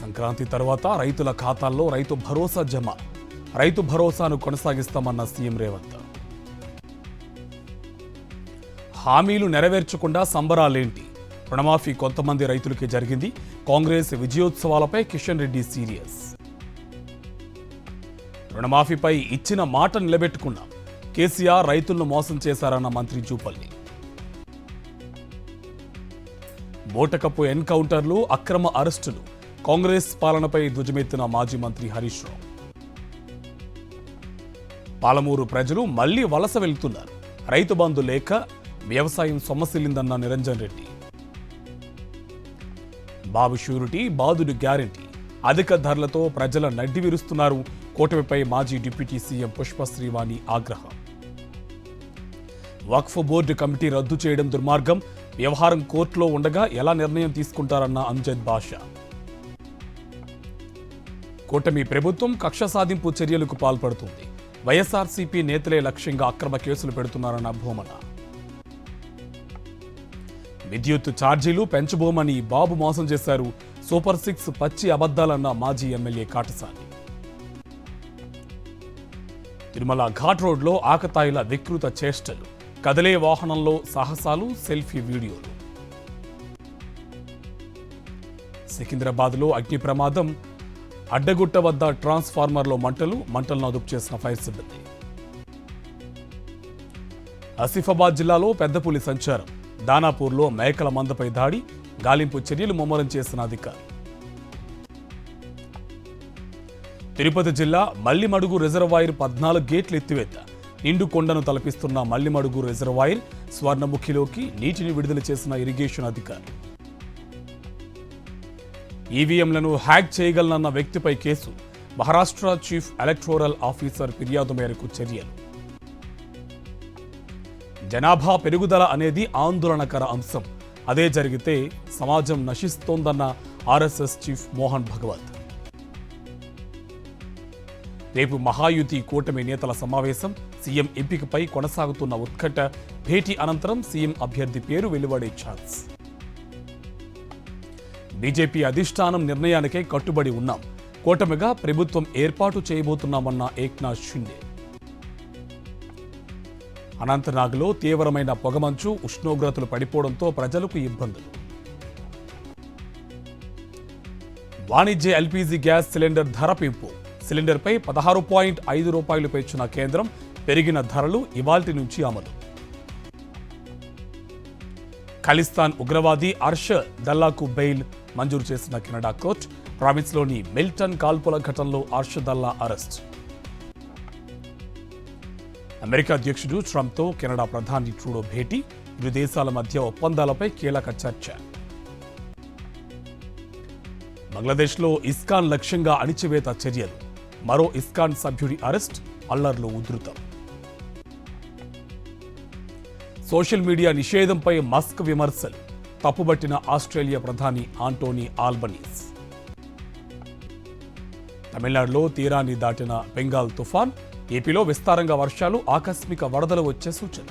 సంక్రాంతి తర్వాత రైతుల ఖాతాల్లో రైతు భరోసా జమ. రైతు భరోసాను కొనసాగిస్తామన్న సీఎం రేవంత్. హామీలు నెరవేర్చకుండా సంబరాలేంటి? రుణమాఫీ కొంతమంది రైతులకే జరిగింది. కాంగ్రెస్ విజయోత్సవాలపై కిషన్ రెడ్డి సీరియస్. రుణమాఫీపై ఇచ్చిన మాట నిలబెట్టుకున్నాం. కేసీఆర్ రైతులను మోసం చేశారన్న మంత్రి జూపల్లి. బోటకప్పు ఎన్కౌంటర్లు, అక్రమ అరెస్టులు, కాంగ్రెస్ పాలనపై ధ్వజమెత్తిన మాజీ మంత్రి హరీష్ రావు. పాలమూరు ప్రజలు మళ్లీ వలస వెళ్తున్నారు. రైతు బంధు లేక వ్యవసాయం సొమ్మసిల్లిందన్న నిరంజన్ రెడ్డి. బాబు షూరిటీ, బాదుడు గ్యారంటీ, అధిక ధరలతో ప్రజల నడ్డి విరుస్తున్నారు. కూటమిపై మాజీ డిప్యూటీ సీఎం పుష్ప శ్రీవాణి ఆగ్రహం. వక్ఫ్ బోర్డు కమిటీ రద్దు చేయడం దుర్మార్గం. వ్యవహారం కోర్టులో ఉండగా ఎలా నిర్ణయం తీసుకుంటారన్న అంజద్ బాషా. కూటమి ప్రభుత్వం కక్ష సాధింపు చర్యలకు పాల్పడుతుంది. వైఎస్ఆర్సీపీ నేతలే లక్ష్యంగా అక్రమ కేసులు పెడుతున్నారన్న భూమన. విద్యుత్ ఛార్జీలు పెంచబోమని బాబు మోసం చేశారు. సూపర్ 6 పచ్చి అబద్దాలన్న మాజీ ఎమ్మెల్యే కాటసాని. తిరుమల ఘాట్ రోడ్లో ఆకతాయిల వికృత చేష్టలు, కదలే వాహనంలో సాహసాలు, సెల్ఫీ వీడియోలు. సికింద్రాబాద్లో అగ్ని ప్రమాదం. అడ్డగుట్ట వద్ద ట్రాన్స్ఫార్మర్లో మంటలను అదుపు చేసిన ఫైర్ సిబ్బంది. ఆసిఫాబాద్ జిల్లాలో పెద్దపులి సంచారం. దానాపూర్లో మేకల మందపై దాడి, గాలింపు చర్యలు ముమ్మరం చేసిన అధికారులు. తిరుపతి జిల్లా మల్లిమడుగు రిజర్వాయర్ 14 గేట్లు ఎత్తివేత. నిండు కొండను తలపిస్తున్న మల్లిమడుగు రిజర్వాయర్ స్వర్ణముఖిలోకి నీటిని విడుదల చేసిన ఇరిగేషన్ అధికారులు. ఈవీఎంలను హ్యాక్ చేయగలనన్న వ్యక్తిపై case. Maharashtra chief electoral officer ఫిర్యాదు మేరకు చర్యలు. జనాభా పెరుగుదల అనేది ఆందోళనకర అంశం. అదే జరిగితే సమాజం నశిస్తోందన్న ఆర్ఎస్ఎస్ చీఫ్ మోహన్ భగవత్. రేపు మహాయుతి కూటమి నేతల సమావేశం. సీఎం ఎంపికపై కొనసాగుతున్న ఉత్కంఠ. భేటీ అనంతరం సీఎం అభ్యర్థి పేరు వెలువడే ఛాన్స్. బీజేపీ అధిష్టానం నిర్ణయానికే కట్టుబడి ఉన్నాం. కూటమిగా ప్రభుత్వం ఏర్పాటు చేయబోతున్నామన్న ఏక్నాథ్ షిండే. అనంతనాగ్లో తీవ్రమైన పొగమంచు, ఉష్ణోగ్రతలు పడిపోవడంతో ప్రజలకు ఇబ్బందులు. వాణిజ్య ఎల్పీజీ గ్యాస్ సిలిండర్ ధర పెంపు. సిలిండర్పై 16.5 రూపాయలు పెంచిన కేంద్రం. పెరిగిన ధరలు ఇవాల్టి నుంచి అమలు. ఖలిస్తాన్ ఉగ్రవాది అర్షద్ దల్లాకు బెయిల్ మంజూరు చేసిన కెనడా కోర్టు. ప్రావిన్స్లోని మిల్టన్ కాల్పుల ఘటనలో అర్షద్ దల్లా అరెస్ట్. అమెరికా అధ్యక్షుడు ట్రంప్తో కెనడా ప్రధాని ట్రూడో భేటీ. ఇరు దేశాల మధ్య ఒప్పందాలపై కీలక చర్చ. బంగ్లాదేశ్లో ఇస్కాన్ లక్ష్యంగా అణిచివేత చర్యలు. మరో ఇస్కాన్ సభ్యుడి అరెస్ట్. అల్లర్లు ఉధృతం. సోషల్ మీడియా నిషేధంపై మస్క్ విమర్శలు. తప్పుబట్టిన ఆస్ట్రేలియా ప్రధాని ఆంటోనీ ఆల్బనీస్. తమిళనాడులో తీరాన్ని దాటిన బెంగాల్ తుఫాన్. ఏపీలో విస్తారంగా వర్షాలు, ఆకస్మిక వరదలు వచ్చే సూచన.